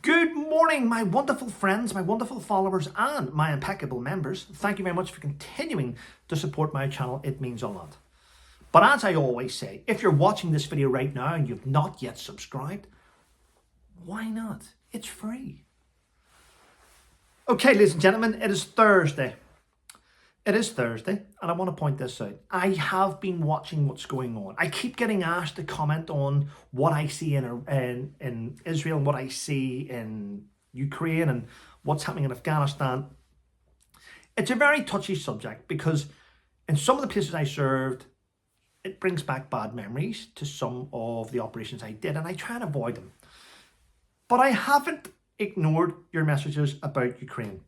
Good morning, my wonderful friends, my wonderful followers, and my impeccable members. Thank you very much for continuing to support my channel. It means a lot. But as I always say, if you're watching this video right now and you've not yet subscribed, why not? It's free. Okay, ladies and gentlemen, it is Thursday. It is Thursday, and I want to point this out. I have been watching what's going on. I keep getting asked to comment on what I see in Israel and what I see in Ukraine and what's happening in Afghanistan. It's a very touchy subject because in some of the places I served, it brings back bad memories to some of the operations I did, and I try and avoid them. But I haven't ignored your messages about Ukraine.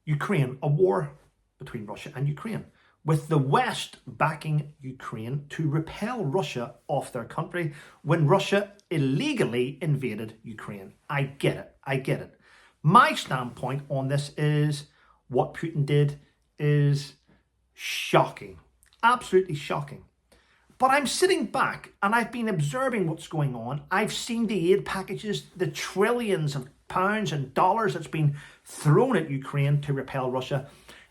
Ukraine, a war between Russia and Ukraine, with the West backing Ukraine to repel Russia off their country when Russia illegally invaded Ukraine. I get it. My standpoint on this is what Putin did is shocking, absolutely shocking. But I'm sitting back and I've been observing what's going on. I've seen the aid packages, the trillions of pounds and dollars that's been thrown at Ukraine to repel Russia,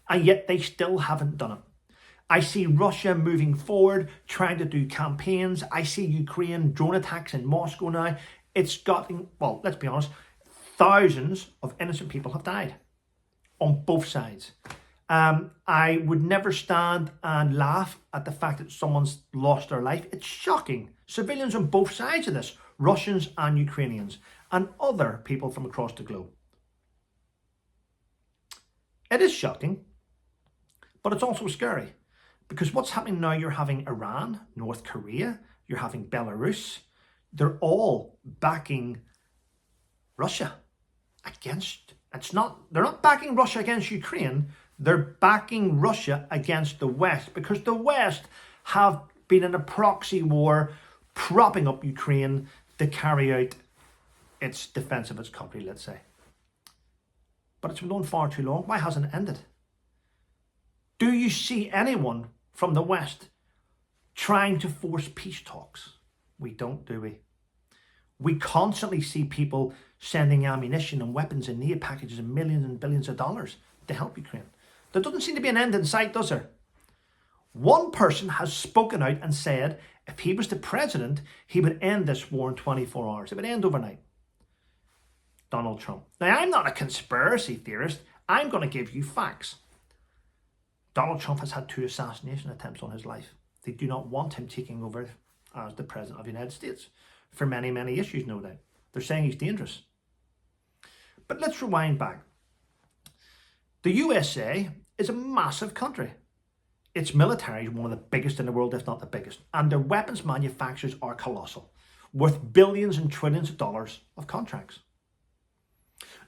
and yet they still haven't done it. I see Russia moving forward, trying to do campaigns. I see Ukraine drone attacks in Moscow now. It's gotten, well, let's be honest, thousands of innocent people have died on both sides. I would never stand and laugh at the fact that someone's lost their life. It's shocking. Civilians on both sides of this, Russians and Ukrainians, and other people from across the globe. It is shocking, but it's also scary because what's happening now, you're having Iran, North Korea, you're having Belarus. They're all backing Russia against, they're not backing Russia against Ukraine. They're backing Russia against the West because the West have been in a proxy war propping up Ukraine to carry out its defense of its country, let's say. But it's been on far too long. Why hasn't it ended? Do you see anyone from the West trying to force peace talks? We don't, do we? We constantly see people sending ammunition and weapons and aid packages and millions and billions of dollars to help Ukraine. There doesn't seem to be an end in sight, does there? One person has spoken out and said if he was the president, he would end this war in 24 hours. It would end overnight. Donald Trump. Now, I'm not a conspiracy theorist. I'm going to give you facts. Donald Trump has had 2 assassination attempts on his life. They do not want him taking over as the president of the United States for many, many issues, no doubt. They're saying he's dangerous. But let's rewind back. The USA is a massive country. Its military is one of the biggest in the world, if not the biggest. And their weapons manufacturers are colossal, worth billions and trillions of dollars of contracts.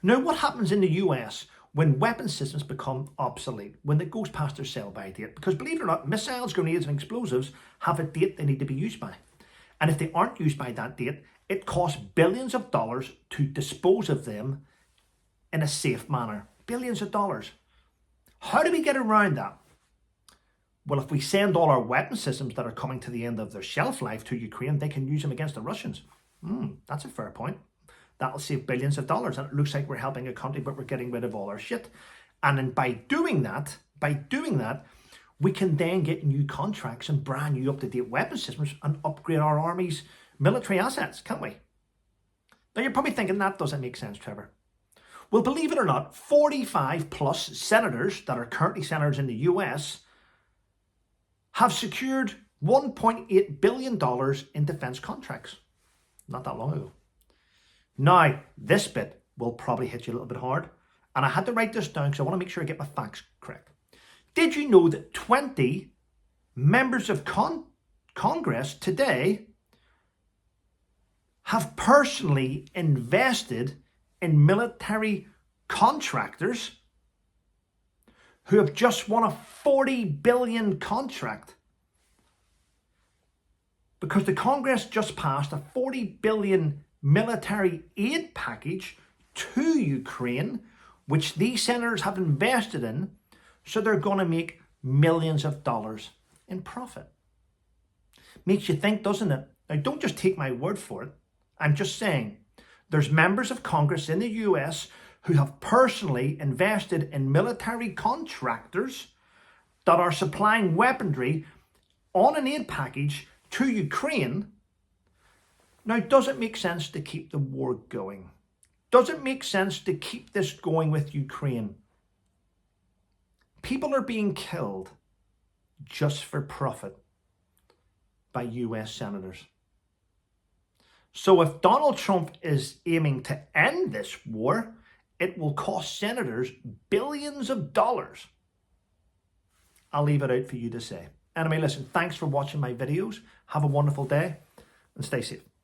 Now, what happens in the US when weapon systems become obsolete, when it goes past their sell-by date? Because believe it or not, missiles, grenades and explosives have a date they need to be used by. And if they aren't used by that date, it costs billions of dollars to dispose of them in a safe manner. Billions of dollars. How do we get around that? Well, if we send all our weapon systems that are coming to the end of their shelf life to Ukraine, they can use them against the Russians. That's a fair point. That'll save billions of dollars. And it looks like we're helping a country, but we're getting rid of all our shit. And then by doing that, we can then get new contracts and brand new up-to-date weapon systems and upgrade our army's military assets, can't we? Now, you're probably thinking that doesn't make sense, Trevor. Well, believe it or not, 45 plus senators that are currently senators in the US have secured $1.8 billion in defense contracts. Not that long ago. Now, this bit will probably hit you a little bit hard. And I had to write this down because I want to make sure I get my facts correct. Did you know that 20 members of Congress today have personally invested in military contractors who have just won a $40 billion contract? Because the Congress just passed a $40 billion military aid package to Ukraine, which these senators have invested in, so they're going to make millions of dollars in profit. Makes you think, doesn't it? Now, don't just take my word for it. I'm just saying, There's members of Congress in the US who have personally invested in military contractors that are supplying weaponry on an aid package to Ukraine. Now, does it make sense to keep the war going? Does it make sense to keep this going with Ukraine? People are being killed just for profit by US senators. So if Donald Trump is aiming to end this war, it will cost senators billions of dollars. I'll leave it out for you to say. Anyway, listen, thanks for watching my videos. Have a wonderful day and stay safe.